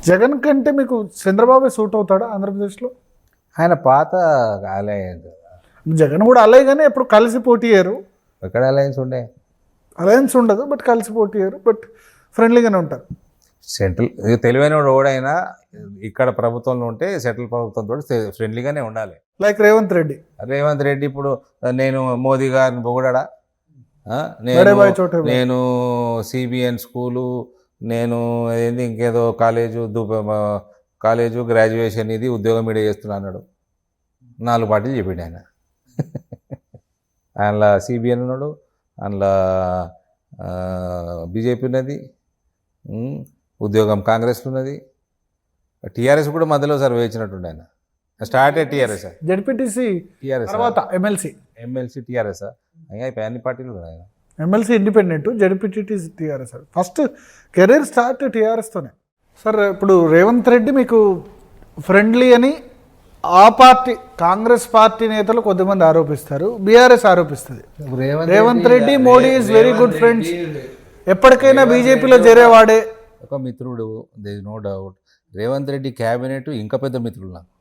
జగన్ కంటే మీకు చంద్రబాబు సూట్ అవుతాడా ఆంధ్రప్రదేశ్లో? ఆయన పాత అలయన్స్. జగన్ కూడా అలాగే, కానీ ఎప్పుడు కలిసి పోటీ అయ్యారు. ఎక్కడ అలయన్స్ ఉండే? అలయన్స్ ఉండదు, బట్ కలిసి పోటీ అయ్యారు, బట్ ఫ్రెండ్లీగానే ఉంటారు. సెంట్రల్ తెలివైన ఓడైనా ఇక్కడ ప్రభుత్వంలో ఉంటే సెంట్రల్ ప్రభుత్వంతో ఫ్రెండ్లీగానే ఉండాలి. లైక్ రేవంత్ రెడ్డి. రేవంత్ రెడ్డి ఇప్పుడు నేను మోదీ గారిని పొగడా, నేను సిబిఎన్ స్కూలు, నేను ఏంది ఇంకేదో కాలేజు గ్రాడ్యుయేషన్ ఇది ఉద్యోగం ఈడ చేస్తున్నా అన్నాడు. 4 పార్టీలు చెప్పిండు ఆయన. అందులో సిబిఎన్ ఉన్నాడు, అందులో బీజేపీ ఉన్నది, ఉద్యోగం కాంగ్రెస్లో ఉన్నది, టీఆర్ఎస్ కూడా మధ్యలో సర్వే ఇచ్చినట్టుండే ఆయన. స్టార్ట్ టీఆర్ఎస్, జడ్పీటీసీ టీఆర్ఎస్ తర్వాత ఎమ్మెల్సీ టీఆర్ఎస్ అయిపోయి అన్ని పార్టీలు ఉన్నాయి. MLC independent, ZPTC TRS. First career start టీఆర్ఎస్తోనే. సార్ ఇప్పుడు రేవంత్ రెడ్డి మీకు ఫ్రెండ్లీ అని ఆ పార్టీ కాంగ్రెస్ పార్టీ నేతలు కొద్దిమంది ఆరోపిస్తారు, బీఆర్ఎస్ ఆరోపిస్తుంది. Revanth Reddy Modi is very good friends, ఎప్పటికైనా బీజేపీలో చేరేవాడే ఒక మిత్రుడు, there no doubt. Revanth Reddy cabinet ఇంకా పెద్ద మిత్రులు నాకు,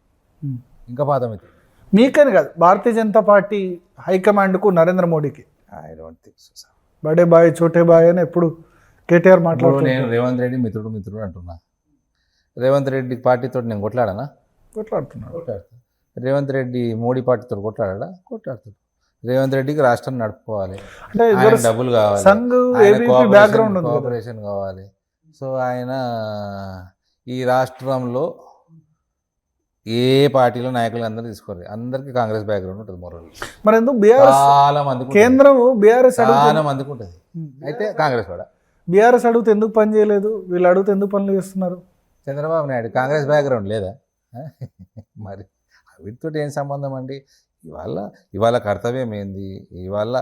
ఇంకా పాత మిత్రులు. మీకని కాదు, భారతీయ జనతా పార్టీ హైకమాండ్కు నరేంద్ర మోడీకి I don't think so sir. బడే బాయ్ చోటే బాయ్ అని ఎప్పుడు కేటీఆర్ మాట్లాడుతూ, నేను రేవంత్ రెడ్డి మిత్రుడు అంటున్నా. రేవంత్ రెడ్డి పార్టీతో నేను కొట్లాడానా? కొట్లాడుతున్నాడు. రేవంత్ రెడ్డి మోడీ పార్టీతో కొట్లాడా? కొట్లాడుతాడు. రేవంత్ రెడ్డికి రాష్ట్రం నడుపుకోవాలి, అంటే డబ్బులు కావాలి, కోఆపరేషన్ కావాలి. సో ఆయన ఈ రాష్ట్రంలో ఏ పార్టీలో నాయకులు అందరూ తీసుకోరు, అందరికి కాంగ్రెస్ బ్యాక్గ్రౌండ్ ఉంటుంది. మొరల్ మరి ఎందుకు బీఆర్ఎస్ చాలా మంది, కేంద్రం బీఆర్ఎస్ చాలా మందికి ఉంటుంది. అయితే కాంగ్రెస్ కూడా బీఆర్ఎస్ అడిగితే ఎందుకు పని చేయలేదు, వీళ్ళు అడిగితే ఎందుకు పనులు చేస్తున్నారు? చంద్రబాబు నాయుడు కాంగ్రెస్ బ్యాక్గ్రౌండ్ లేదా? మరి వీటితో ఏం సంబంధం అండి? ఇవాళ కర్తవ్యం ఏంది, ఇవాళ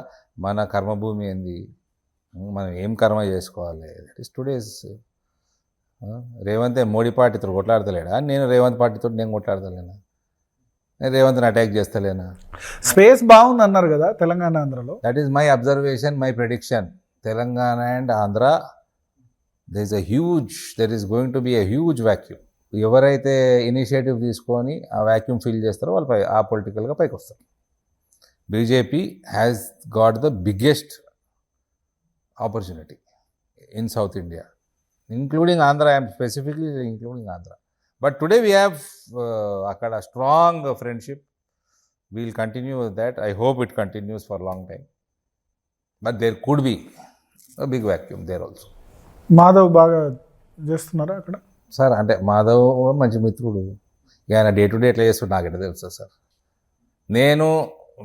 మన కర్మభూమి ఏంది, మనం ఏం కర్మ చేసుకోవాలి, that is today's. Revanth Modi పార్టీతో కొట్లాడతలేడా? నేను రేవంత్ పార్టీతో నేను కొట్లాడతలేనా? నేను రేవంత్ని అటాక్ చేస్తలేనా? స్పేస్ బాగుంది అన్నారు కదా తెలంగాణ ఆంధ్రలో. That is my observation, my prediction. Telangana and Andhra there is going to be a huge vacuum. ఎవరైతే ఇనిషియేటివ్ తీసుకొని ఆ వ్యాక్యూమ్ ఫిల్ చేస్తారో వాళ్ళు ఆ పొలిటికల్గా పైకి వస్తారు. BJP has got the biggest opportunity in South India, including Andhra. I'm specifically including Andhra. But today we have అక్కడ strong friendship. We'll continue that. I hope it continues for long time. But there could be a big vacuum there also. Madhav బాగా చేస్తున్నారా అక్కడ? Sir అంటే మాధవ్ మంచి మిత్రుడు, ఆయన day to day ఎట్లా చేస్తాడు నాకెట్లా తెలుసు సార్. నేను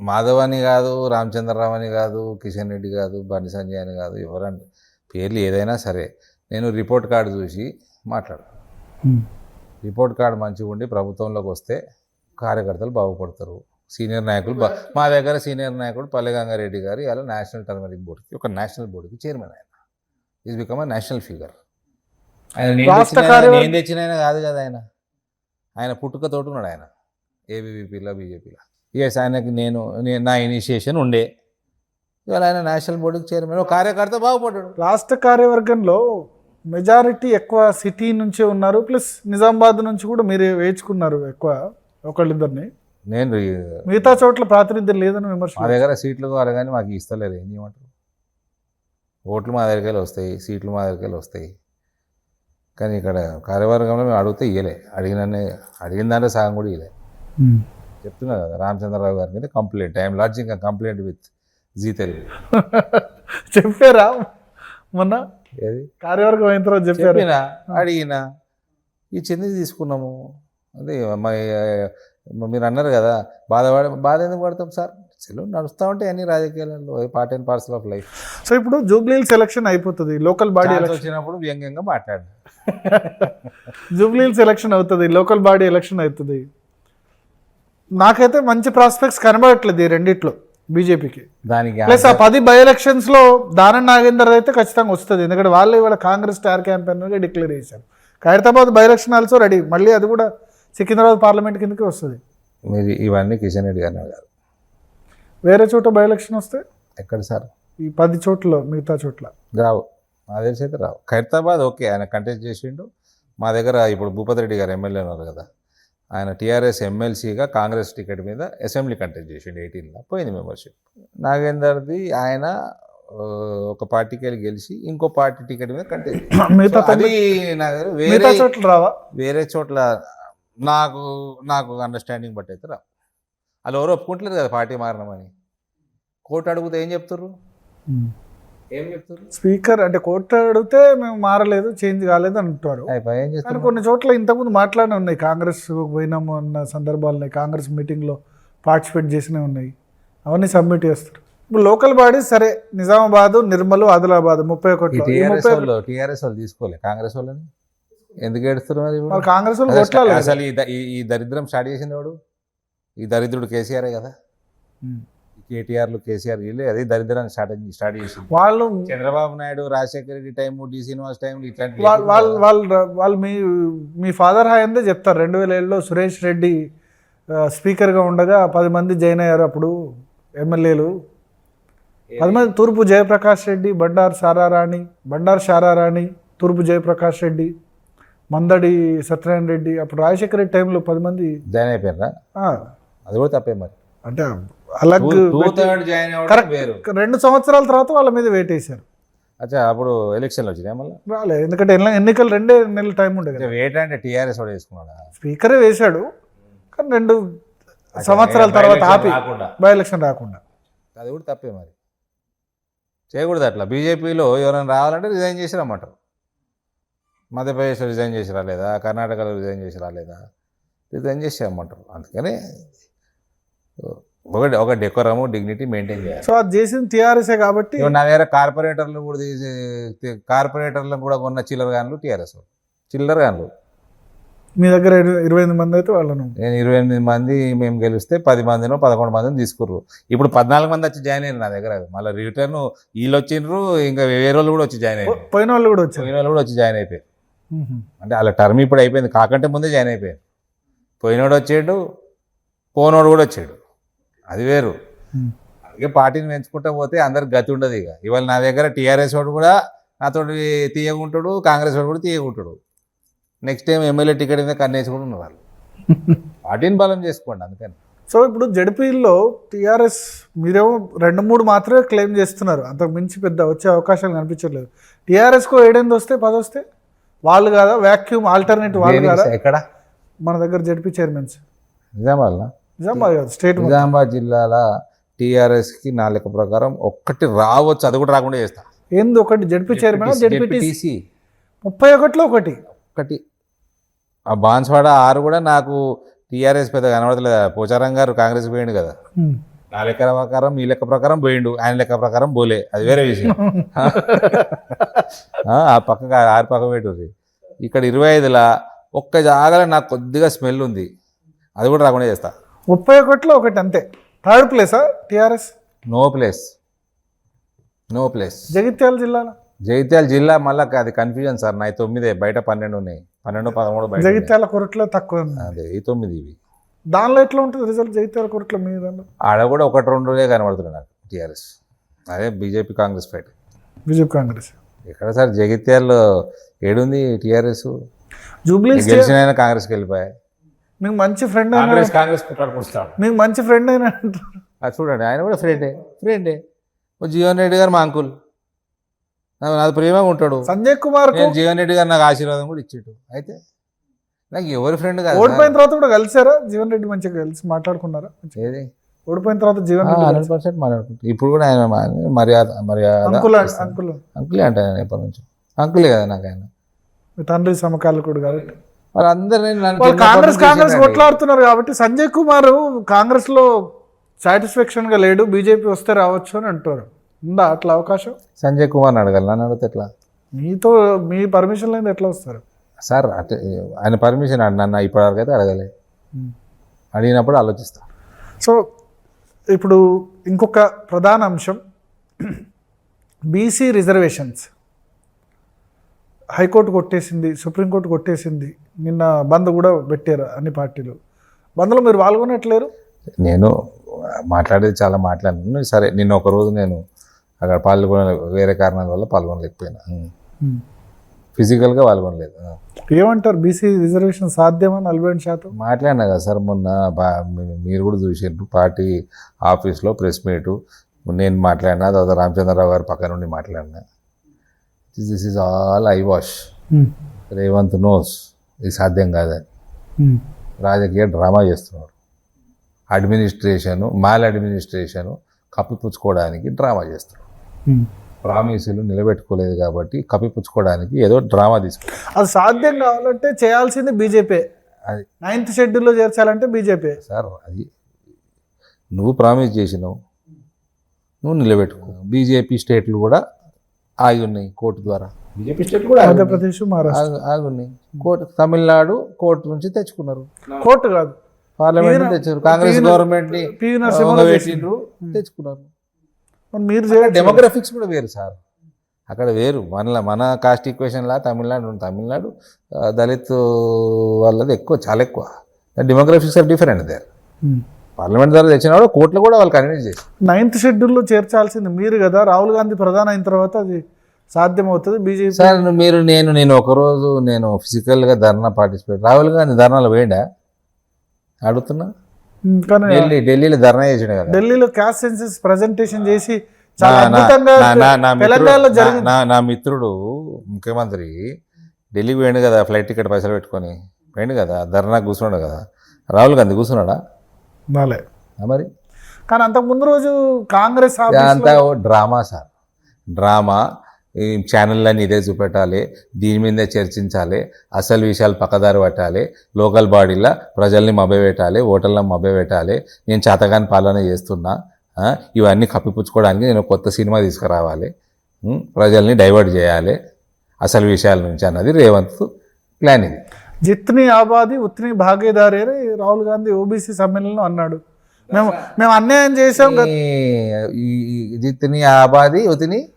మాధవ్ అని కాదు, రామచంద్రరావు అని కాదు, కిషన్ రెడ్డి కాదు, బండి సంజయ్ అని కాదు, ఎవరని పేర్లు ఏదైనా సరే నేను రిపోర్ట్ కార్డు చూసి మాట్లాడు. రిపోర్ట్ కార్డు మంచిగా ఉండి ప్రభుత్వంలోకి వస్తే కార్యకర్తలు బాగుపడతారు. సీనియర్ నాయకులు మా దగ్గర సీనియర్ నాయకుడు పల్లె గంగారెడ్డి గారు ఇలా నేషనల్ టర్మరిక్ బోర్డుకి, ఒక నేషనల్ బోర్డుకి చైర్మన్. ఆయన is become a national figure. ఆయన నేను తెచ్చిన ఆయన కాదు కదా, ఆయన పుట్టుకతోటి ఉన్నాడు. ఆయన ఏబీవీపీలో బీజేపీలో. ఎస్, ఆయనకి నా ఇనిషియేషన్ ఉండే. ఇవాళ ఆయన నేషనల్ బోర్డుకి చైర్మన్, ఒక కార్యకర్త బాగుపడ్డాడు. రాష్ట్ర కార్యవర్గంలో మెజారిటీ ఎక్కువ సిటీ నుంచే ఉన్నారు, ప్లస్ నిజామాబాద్ నుంచి కూడా మీరు వేయించుకున్నారు ఎక్కువ ఒకళ్ళిద్దరిని. నేను మిగతా చోట్ల ప్రాతినిధ్యం లేదని విమర్శ. మా దగ్గర సీట్లు కావాలి కానీ మాకు ఇస్తలేరు. ఏం చేయమంటారు? ఓట్లు మా దగ్గరికి వస్తాయి, సీట్లు మా దగ్గరికి వస్తాయి, కానీ ఇక్కడ కార్యవర్గంలో మేము అడిగితే ఇవ్వలే. అడిగిన దాంట్లో సగం కూడా ఇవ్వలే. చెప్తున్నా కదా, రామచంద్రరావు గారి మీద complaint. I'm lodging complaint with Zee Telugu. చెప్పారా మొన్న? ఏది కార్యవర్గం అయిన తర్వాత చెప్పారా? అడిగినా ఇచ్చింది తీసుకున్నాము. అదే మీరు అన్నారు కదా, బాధ ఎందుకు పడతాం సార్? సెలవు నడుస్తూ ఉంటాయి అన్ని రాజకీయాలలో, part and parcel of life. So ఇప్పుడు జూబ్లీహిల్స్ ఎలక్షన్ అయిపోతుంది, లోకల్ బాడీ వచ్చినప్పుడు వ్యంగ్యంగా మాట్లాడు. జూబ్లీహిల్స్ ఎలక్షన్ అవుతుంది, లోకల్ బాడీ ఎలక్షన్ అవుతుంది. నాకైతే మంచి ప్రాస్పెక్ట్స్ కనబడట్లేదు ఈ రెండిట్లో బీజేపీకి. దానికి ప్లస్ ఆ 10 బై ఎలక్షన్స్లో దానం నాగేందర్ అయితే ఖచ్చితంగా వస్తుంది, ఎందుకంటే వాళ్ళు ఇవాళ కాంగ్రెస్ స్టార్ క్యాంపెయిన్గా డిక్లేర్ చేశారు. Khairatabad by election also ready, మళ్ళీ అది కూడా సికింద్రాబాద్ పార్లమెంట్ కిందకి వస్తుంది. మీరు ఇవన్నీ కిషన్ రెడ్డి గారు కాదు, వేరే చోట బై ఎలక్షన్ వస్తే ఎక్కడ సార్? ఈ 10 చోట్ల మిగతా చోట్ల రావు, నా తెలిసి అయితే రావు. ఖైరతాబాద్ ఓకే, ఆయన కంటెస్ట్ చేసిండు, మా దగ్గర ఇప్పుడు భూపతి రెడ్డి గారు ఎమ్మెల్యే ఉన్నారు కదా, ఆయన టీఆర్ఎస్ ఎమ్మెల్సీగా కాంగ్రెస్ టికెట్ మీద అసెంబ్లీ కంటెస్ట్ చేసిండు 18లో, పోయింది మెంబర్షిప్. నాగేందర్ది ఆయన ఒక పార్టీకి వెళ్ళి గెలిచి ఇంకో పార్టీ టికెట్ మీద కంటెస్ట్ మిగతా అది నా దగ్గర మిగతా చోట్ల రావా? వేరే చోట్ల నాకు అండర్స్టాండింగ్ బట్టి అయితే రా. వాళ్ళు ఎవరు ఒప్పుకుంటలేదు కదా పార్టీ మారినామని. కోర్టు అడిగితే ఏం చెప్తారు? ఏం చెప్తారు? స్పీకర్ అంటే కోర్టు అడిగితే మేము మారలేదు, చేంజ్ కాలేదు అంటారు. ఏం కానీ చేస్తారు? కొన్ని చోట్ల ఇంతకుముందు మాట్లాడినే ఉన్నాయి, కాంగ్రెస్ పోయినాము అన్న సందర్భాలు ఉన్నాయి, కాంగ్రెస్ మీటింగ్లో పార్టిసిపేట్ చేసినవి ఉన్నాయి, అవన్నీ సబ్మిట్ చేస్తారు. ఇప్పుడు లోకల్ బాడీ సరే, నిజామాబాద్, నిర్మల్, ఆదిలాబాద్ 31 టీఆర్ఎస్ వాళ్ళు తీసుకోలే కాంగ్రెస్ వాళ్ళని, ఎందుకు ఏడుస్తారు మరి ఇప్పుడు? మరి కాంగ్రెస్ వాళ్ళు కొట్లాలి కదా. అసలు ఈ దరిద్రం స్టార్ట్ చేసింది వాడు, ఈ దరిద్రుడు కేసీఆరే కదా. కేటీఆర్లు కేసీఆర్ వీళ్ళే అదే దరిద్రాన్ని స్టార్ట్ చేసింది. వాళ్ళు Chandrababu Naidu, Rajasekhara Reddy time, D Srinivas time ఇట్లాంటి వాళ్ళు మీ ఫాదర్ హాయందే చెప్తారు. 2007లో సురేష్ రెడ్డి స్పీకర్గా ఉండగా 10 మంది జాయిన్ అయ్యారు అప్పుడు ఎమ్మెల్యేలు. 10 మంది, తూర్పు జయప్రకాష్ రెడ్డి, బండారు శారారాణి, తూర్పు జయప్రకాష్ రెడ్డి, మందడి సత్యనారాయణ రెడ్డి. అప్పుడు రాజశేఖర రెడ్డి టైంలో 10 మంది జాయిన్ అయిపోయారా? అది కూడా తప్పే మరి. అంటే అలాగే జాయిన్ కరెక్ట్ 2 సంవత్సరాల తర్వాత వాళ్ళ మీద వెయిట్ వేశారు. అచ్చా, అప్పుడు ఎలక్షన్లు వచ్చినాయి మళ్ళీ రాలేదు, ఎందుకంటే ఎన్నికలు 2 నెలల టైం ఉండే కదా. వెయిట్ అంటే టీఆర్ఎస్ వాడు వేసుకున్నాడా? స్పీకరే వేశాడు, కానీ 2 సంవత్సరాల తర్వాత ఆపి బై ఎలక్షన్ రాకుండా. అది కూడా తప్పే మరి, చేయకూడదు అట్లా. బీజేపీలో ఎవరైనా రావాలంటే రిజైన్ చేసి రమ్మంటారు. మధ్యప్రదేశ్లో రిజైన్ చేసి రాలేదా, కర్ణాటకలో రిజైన్ చేసి రాలేదా, రిజైన్ చేసి రమ్మంటారు. అందుకని ఒక డెకోరము, డిగ్నిటీ మెయింటైన్ చేయాలి. సో అది చేసింది టీఆర్ఎస్ఏ కాబట్టి. నా దగ్గర కార్పొరేటర్లను కూడా కొన్న చిల్లర గానులు టీఆర్ఎస్ చిల్లర గానులు. మీ దగ్గర 28 మంది అయితే వాళ్ళను, నేను 28 మంది మేము గెలిస్తే 10 మందినో 11 మందిని తీసుకుర్రు. ఇప్పుడు 14 మంది వచ్చి జాయిన్ అయ్యారు నా దగ్గర. మళ్ళీ రిటర్న్ వీళ్ళు వచ్చిండ్రు, ఇంకా వేరే వాళ్ళు కూడా వచ్చి జాయిన్ అయ్యారు. పోయిన వాళ్ళు కూడా వచ్చి జాయిన్ అయిపోయారు. అంటే వాళ్ళ టర్మ్ ఇప్పుడు అయిపోయింది, కాకంటే ముందే జాయిన్ అయిపోయారు. పోయినోడు వచ్చాడు, పోనోడు కూడా వచ్చాడు, అది వేరు. అలాగే పార్టీని పెంచుకుంటూ పోతే అందరికి గతి ఉండదు. ఇవాళ నా దగ్గర టీఆర్ఎస్ వాడు కూడా నాతో తీయగుంటాడు, కాంగ్రెస్ వాడు కూడా తీయగుంటాడు. నెక్స్ట్ టైం ఎమ్మెల్యే టికెట్ మీద కన్నేసి కూడా ఉన్నారు వాళ్ళు. పార్టీని బలం చేసుకోండి అందుకని. సో ఇప్పుడు జడ్పీలో టీఆర్ఎస్ మీరేమో 2-3 మాత్రమే క్లెయిమ్ చేస్తున్నారు, అంతకు మించి పెద్ద వచ్చే అవకాశాలు కనిపించట్లేదు. టీఆర్ఎస్కు 7 వస్తే 10 వస్తే వాళ్ళు కాదా వ్యాక్యూమ్ ఆల్టర్నేటివ్ వాళ్ళు కాదా? ఎక్కడ మన దగ్గర జడ్పీ చైర్మన్స్ నిజామాబాద్ కాదు, స్టేట్ నిజామాబాద్ జిల్లాలో టీఆర్ఎస్కి నా లెక్క ప్రకారం ఒక్కటి రావచ్చు, అది కూడా రాకుండా చేస్తా. ఏంది ఒకటి జడ్పీ చైర్మన్, జడ్పీటీసీ 31లో ఒకటి. ఆ బాన్స్వాడ 6 కూడా నాకు టీఆర్ఎస్ పెద్ద కనబడతలేదు. పోచారం గారు కాంగ్రెస్ పోయిండు కదా, నా లెక్క ప్రకారం ఈ లెక్క ప్రకారం పోయిండు, ఆయన లెక్క ప్రకారం పోలే, అది వేరే విషయం. ఆ పక్కకు 6 పక్క పెట్టుర్రి. ఇక్కడ 25లా ఒక్క జాగాలో నాకు కొద్దిగా స్మెల్ ఉంది, అది కూడా రాకుండా చేస్తా. 31లో ఒకటి అంతే. 3rd ప్లేసా టీఆర్ఎస్? No place. జగిత్యాల జిల్లా మళ్ళీ అది కన్ఫ్యూజన్ సార్. నా 9 బయట 12 ఉన్నాయి, 12, 13 బయట. జగిత్యాల కొరట్లో తక్కువ ఉంది. అదే ఈ 9 ఇవి. దానిలో ఎట్లా ఉంటుంది రిజల్ట్ జగిత్యాల కొరట్లో మీ దానిలో? ఆడ కూడా 1-2 కనబడుతున్నాయి నాకు టీఆర్ఎస్. అదే BJP Congress fight. BJP Congress ఎక్కడ సార్? జగిత్యాల్లో ఏడుంది టీఆర్ఎస్? జూబ్లీ గెలిచిన కాంగ్రెస్కి వెళ్ళిపోయాయి. మీకు మంచి ఫ్రెండ్ కాంగ్రెస్ కొట్లాడుకుంటాడు. మీకు మంచి ఫ్రెండ్ అయినా అది చూడండి, ఆయన కూడా ఫ్రెండే. జీవన్ రెడ్డి గారు మా అంకుల్, నాది ప్రేమగా ఉంటాడు. సంజయ్ కుమార్ జీవన్ రెడ్డి గారు నాకు ఆశీర్వాదం కూడా ఇచ్చాడు. అయితే నాకు ఎవరి ఫ్రెండ్ కాదు. ఓడిపోయిన తర్వాత కూడా కలిసారా జీవన్ రెడ్డి? మంచిగా కలిసి మాట్లాడుకున్నారా? ఏది ఓడిపోయిన తర్వాత జీవన్ రెడ్డి 100% మాట్లాడుకుంటారు. ఇప్పుడు కూడా ఆయన మర్యాద అంకులే అంటే ఆయన ఎప్పటి నుంచి అంకులే కదా నాకు. ఆయన మీ తండ్రి సమకాలికుడు కాబట్టి వాళ్ళందరూ కాంగ్రెస్ కొట్లాడుతున్నారు కాబట్టి సంజయ్ కుమార్ కాంగ్రెస్ లో సాటిస్ఫాక్షన్ గా లేడు, బీజేపీ వస్తే రావచ్చు అని అంటారు. ఉందా అట్లా అవకాశం? సంజయ్ కుమార్ అడగాలి, నన్ను అడిగితే ఎట్లా? మీతో మీ పర్మిషన్ లేదు ఎట్లా వస్తారు సార్? అంటే ఆయన పర్మిషన్ నన్ను ఇప్పటివరకు అయితే అడగలే, అడిగినప్పుడు ఆలోచిస్తా. సో ఇప్పుడు ఇంకొక ప్రధాన అంశం బీసీ రిజర్వేషన్స్. హైకోర్టు కొట్టేసింది, సుప్రీంకోర్టు కొట్టేసింది. నిన్న బంద్ కూడా పెట్టారు అన్ని పార్టీలు. బంద్లో మీరు పాల్గొనట్లేరు? నేను మాట్లాడేది చాలా మాట్లాడినాను. సరే, నిన్న ఒకరోజు నేను అక్కడ వేరే కారణాల వల్ల పాల్గొనలేకపోయినా. ఫిజికల్గా పాల్గొనలేదు. ఏమంటారు బీసీ రిజర్వేషన్ సాధ్యమా 42%? మాట్లాడినా కదా సార్ మొన్న మీరు కూడా చూసారు పార్టీ ఆఫీస్లో ప్రెస్ మీటు, నేను మాట్లాడినా, తర్వాత రామచంద్రరావు గారు పక్క నుండి మాట్లాడినా. This is all eyewash. Revanth knows ఇది సాధ్యం కాదని రాజకీయ డ్రామా చేస్తున్నారు. మాల్ అడ్మినిస్ట్రేషను కప్పిపుచ్చుకోవడానికి డ్రామా చేస్తున్నారు. ప్రామిసులు నిలబెట్టుకోలేదు కాబట్టి కప్పిపుచ్చుకోవడానికి ఏదో డ్రామా తీసుకున్నారు. అది సాధ్యం కావాలంటే చేయాల్సింది బీజేపీ. అది 9th షెడ్యూల్లో చేర్చాలంటే బీజేపీ. సార్ అది నువ్వు ప్రామిస్ చేసినావు, నువ్వు నిలబెట్టుకో. బీజేపీ స్టేట్లు కూడా ఆగి ఉన్నాయి కోర్టు ద్వారా. బీజేపీ స్టేట్లు కూడా ఆంధ్రప్రదేశ్, మహారాష్ట్ర ఆగి ఉన్నాయి. కోర్టు తమిళనాడు కోర్టు నుంచి తెచ్చుకున్నారు. కోర్టు కాదు, పార్లమెంట్ తెచ్చారు. కాంగ్రెస్ గవర్నమెంట్ ని పివి నరసింహరావు తెచ్చుకున్నారు. మీరు డెమోగ్రఫిక్స్ కూడా వేరు సార్, అక్కడ వేరు. మన కాస్ట్ ఈక్వేషన్ లా తమిళనాడు దళిత్ వాళ్ళది ఎక్కువ, చాలా ఎక్కువ. Demographics are different there. Parliament ద్వారా తెచ్చిన కూడా కోర్టులో కూడా వాళ్ళు కన్విన్స్ చేసి 9th షెడ్యూల్లో చేర్చాల్సింది మీరు కదా. రాహుల్ గాంధీ ప్రధాని అయిన తర్వాత అది సాధ్యమవుతుంది. బీజేపీ సార్ నేను ఒకరోజు నేను ఫిజికల్గా ధర్నా పార్టిసిపేట్, రాహుల్ గాంధీ ధర్నాలో పోయిండా అడుగుతున్నా. కానీ ఢిల్లీలో ధర్నా చేసాడు కదా. ఢిల్లీలో క్యాస్ట్ సెన్సస్ ప్రజెంటేషన్ చేసి చాలా అద్భుతంగా తెలంగాణలో జరిగింది. నా మిత్రుడు ముఖ్యమంత్రి ఢిల్లీకి పోయిండు కదా, ఫ్లైట్ టికెట్ పైసలు పెట్టుకొని పోయిండు కదా, ధర్నా కూర్చున్నాడు కదా. రాహుల్ గాంధీ కూర్చున్నాడా? బాలే. మరి కానీ అంతకు ముందు రోజు కాంగ్రెస్ అంతా డ్రామా సార్, డ్రామా. ఈ ఛానళ్ళని ఇదే చూపెట్టాలి, దీని మీదే చర్చించాలి, అసలు విషయాలు పక్కదారి పట్టాలి, లోకల్ బాడీలో ప్రజల్ని మభ్యపెట్టాలి, ఓటర్లను మభ్యపెట్టాలి, నేను చేతగాని పాలన చేస్తున్నా, ఇవన్నీ కప్పిపుచ్చుకోవడానికి నేను కొత్త సినిమా తీసుకురావాలి, ప్రజల్ని డైవర్ట్ చేయాలి అసలు విషయాల నుంచి అన్నది రేవంత్ ప్లాన్. ఇది జిత్ని ఆబాది ఉత్ని భాగీదారి అని రాహుల్ గాంధీ ఓబీసీ సమ్మేళనంలో అన్నాడు. మేము అన్యాయం చేసాం. జిత్ని ఆబాది ఉతిని